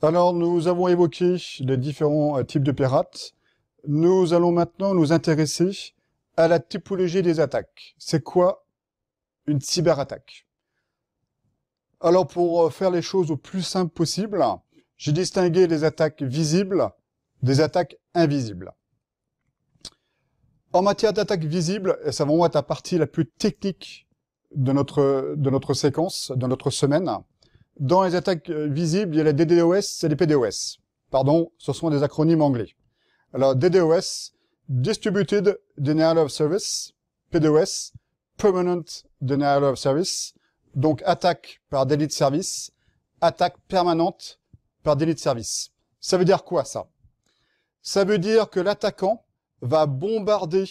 Alors, nous avons évoqué les différents types de pirates. Nous allons maintenant nous intéresser à la typologie des attaques. C'est quoi une cyberattaque? Alors, pour faire les choses au plus simple possible, j'ai distingué les attaques visibles des attaques invisibles. En matière d'attaques visibles, et ça va vraiment être la partie la plus technique de notre séquence, de notre semaine, dans les attaques visibles, il y a les DDoS et les PDoS. Pardon, ce sont des acronymes anglais. Alors, DDoS, Distributed Denial of Service, PDoS, Permanent Denial of Service, donc attaque par délit de service, attaque permanente par délit de service. Ça veut dire quoi, ça? Ça veut dire que l'attaquant va bombarder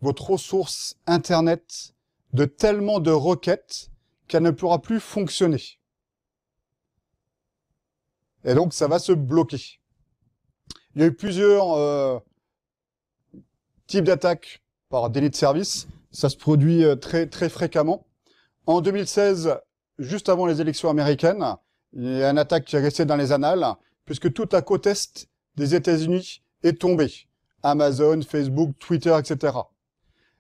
votre ressource Internet de tellement de requêtes qu'elle ne pourra plus fonctionner. Et donc, ça va se bloquer. Il y a eu plusieurs types d'attaques par délit de service. Ça se produit très fréquemment. En 2016, juste avant les élections américaines, il y a une attaque qui est restée dans les annales, puisque toute la côte est des États-Unis est tombée. Amazon, Facebook, Twitter, etc.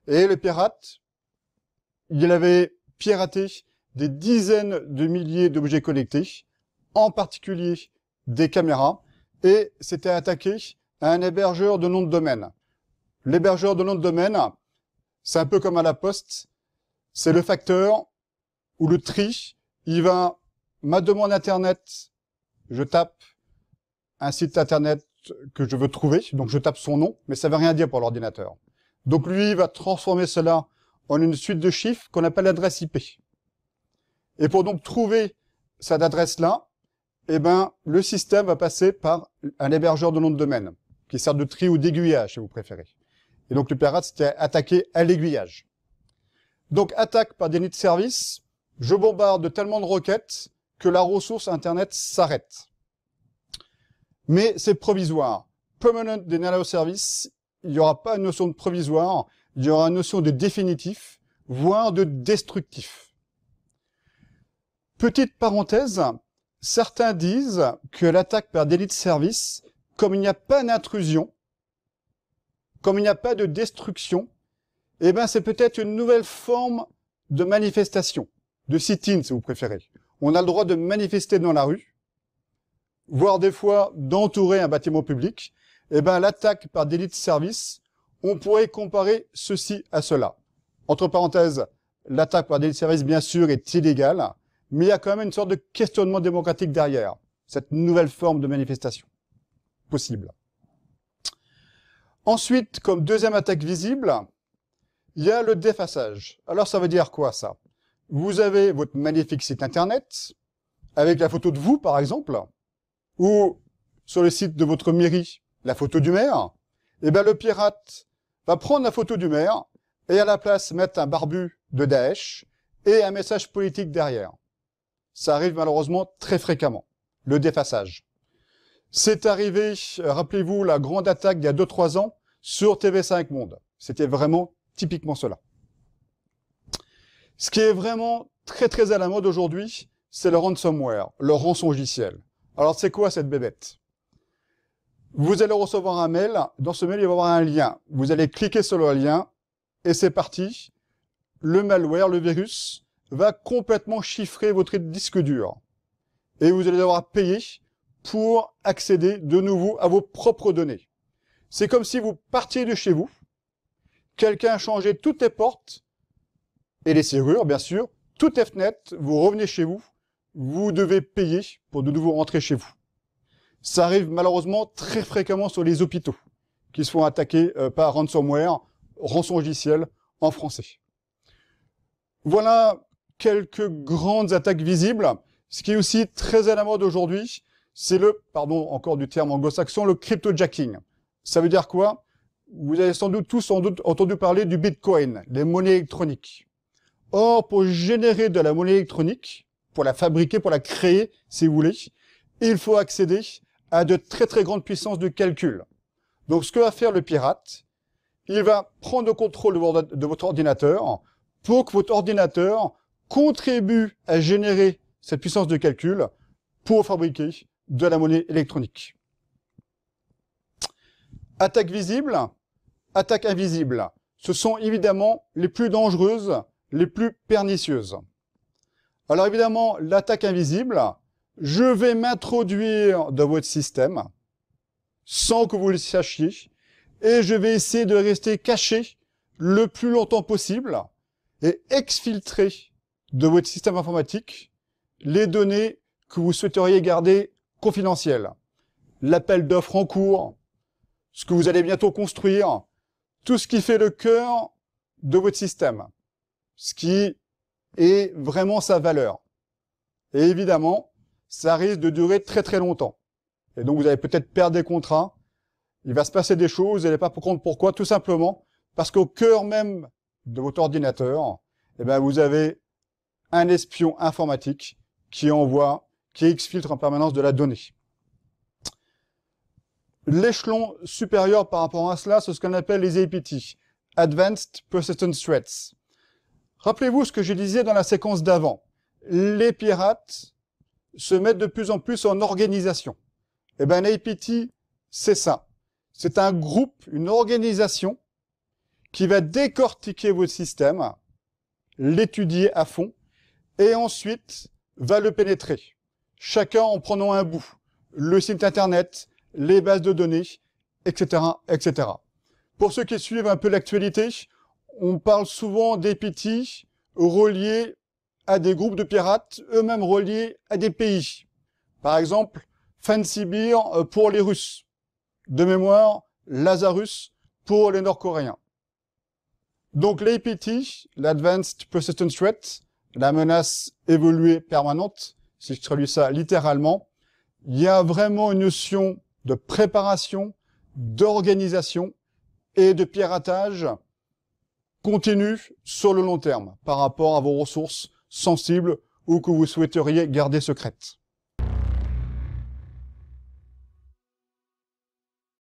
Et le pirate, il avait piraté des dizaines de milliers d'objets connectés, en particulier des caméras, et s'était attaqué à un hébergeur de nom de domaine. L'hébergeur de nom de domaine, c'est un peu comme à la poste, c'est le facteur ou le tri. Il va, ma demande Internet, je tape un site Internet que je veux trouver, donc je tape son nom, mais ça ne veut rien dire pour l'ordinateur. Donc lui, il va transformer cela en une suite de chiffres qu'on appelle l'adresse IP. Et pour donc trouver cette adresse-là, eh ben, le système va passer par un hébergeur de nom de domaine, qui sert de tri ou d'aiguillage, si vous préférez. Et donc le pirate s'était attaqué à l'aiguillage. Donc attaque par délit de service, je bombarde tellement de requêtes que la ressource Internet s'arrête. Mais c'est provisoire. Permanent Denial of Service, il n'y aura pas une notion de provisoire, il y aura une notion de définitif, voire de destructif. Petite parenthèse, certains disent que l'attaque par délit de service, comme il n'y a pas d'intrusion, comme il n'y a pas de destruction, eh ben c'est peut-être une nouvelle forme de manifestation, de sit-in si vous préférez. On a le droit de manifester dans la rue, voire des fois d'entourer un bâtiment public. Eh ben l'attaque par délit de service, on pourrait comparer ceci à cela. Entre parenthèses, l'attaque par délit de service, bien sûr, est illégale, mais il y a quand même une sorte de questionnement démocratique derrière, cette nouvelle forme de manifestation possible. Ensuite, comme deuxième attaque visible, il y a le défaçage. Alors ça veut dire quoi ça? Vous avez votre magnifique site Internet, avec la photo de vous par exemple, ou sur le site de votre mairie, la photo du maire. Et bien le pirate va prendre la photo du maire et à la place mettre un barbu de Daesh et un message politique derrière. Ça arrive malheureusement très fréquemment, le défaçage. C'est arrivé, rappelez-vous, la grande attaque d'il y a 2-3 ans sur TV5 Monde. C'était vraiment typiquement cela. Ce qui est vraiment très à la mode aujourd'hui, c'est le ransomware, le rançongiciel. Alors c'est quoi cette bébête? Vous allez recevoir un mail, dans ce mail il va y avoir un lien. Vous allez cliquer sur le lien et c'est parti. Le malware, le virus, va complètement chiffrer votre disque dur. Et vous allez devoir payer pour accéder de nouveau à vos propres données. C'est comme si vous partiez de chez vous, quelqu'un a changé toutes les portes, et les serrures bien sûr, toutes les fenêtres, vous revenez chez vous, vous devez payer pour de nouveau rentrer chez vous. Ça arrive malheureusement très fréquemment sur les hôpitaux, qui se font attaquer par ransomware, rançongiciel en français. Voilà quelques grandes attaques visibles. Ce qui est aussi très à la mode aujourd'hui, c'est le, pardon encore du terme anglo-saxon, le cryptojacking. Ça veut dire quoi? Vous avez sans doute tous entendu parler du Bitcoin, des monnaies électroniques. Or, pour générer de la monnaie électronique, pour la fabriquer, pour la créer, si vous voulez, il faut accéder à de très grandes puissances de calcul. Donc, ce que va faire le pirate, il va prendre le contrôle de votre ordinateur pour que votre ordinateur contribue à générer cette puissance de calcul pour fabriquer de la monnaie électronique. Attaque visible, attaque invisible. Ce sont évidemment les plus dangereuses, les plus pernicieuses. Alors évidemment, l'attaque invisible, je vais m'introduire dans votre système sans que vous le sachiez et je vais essayer de rester caché le plus longtemps possible et exfiltrer de votre système informatique les données que vous souhaiteriez garder confidentielles. L'appel d'offres en cours, ce que vous allez bientôt construire, tout ce qui fait le cœur de votre système, ce qui est vraiment sa valeur. Et évidemment, ça risque de durer très très longtemps. Et donc vous allez peut-être perdre des contrats, il va se passer des choses, vous n'allez pas comprendre pourquoi, tout simplement parce qu'au cœur même de votre ordinateur, eh ben, vous avez un espion informatique qui envoie, qui exfiltre en permanence de la donnée. L'échelon supérieur par rapport à cela, c'est ce qu'on appelle les APT, Advanced Persistent Threats. Rappelez-vous ce que je disais dans la séquence d'avant. Les pirates se mettent de plus en plus en organisation. Eh bien, un APT, c'est ça. C'est un groupe, une organisation qui va décortiquer votre système, l'étudier à fond, et ensuite va le pénétrer. Chacun en prenant un bout. Le site internet, les bases de données, etc., etc. Pour ceux qui suivent un peu l'actualité, on parle souvent d'APT reliés à des groupes de pirates, eux-mêmes reliés à des pays. Par exemple, Fancy Beer pour les Russes. De mémoire, Lazarus pour les Nord-Coréens. Donc l'APT, l'Advanced Persistent Threat, la menace évoluée permanente, si je traduis ça littéralement, il y a vraiment une notion de préparation, d'organisation et de piratage continu sur le long terme par rapport à vos ressources sensibles ou que vous souhaiteriez garder secrètes.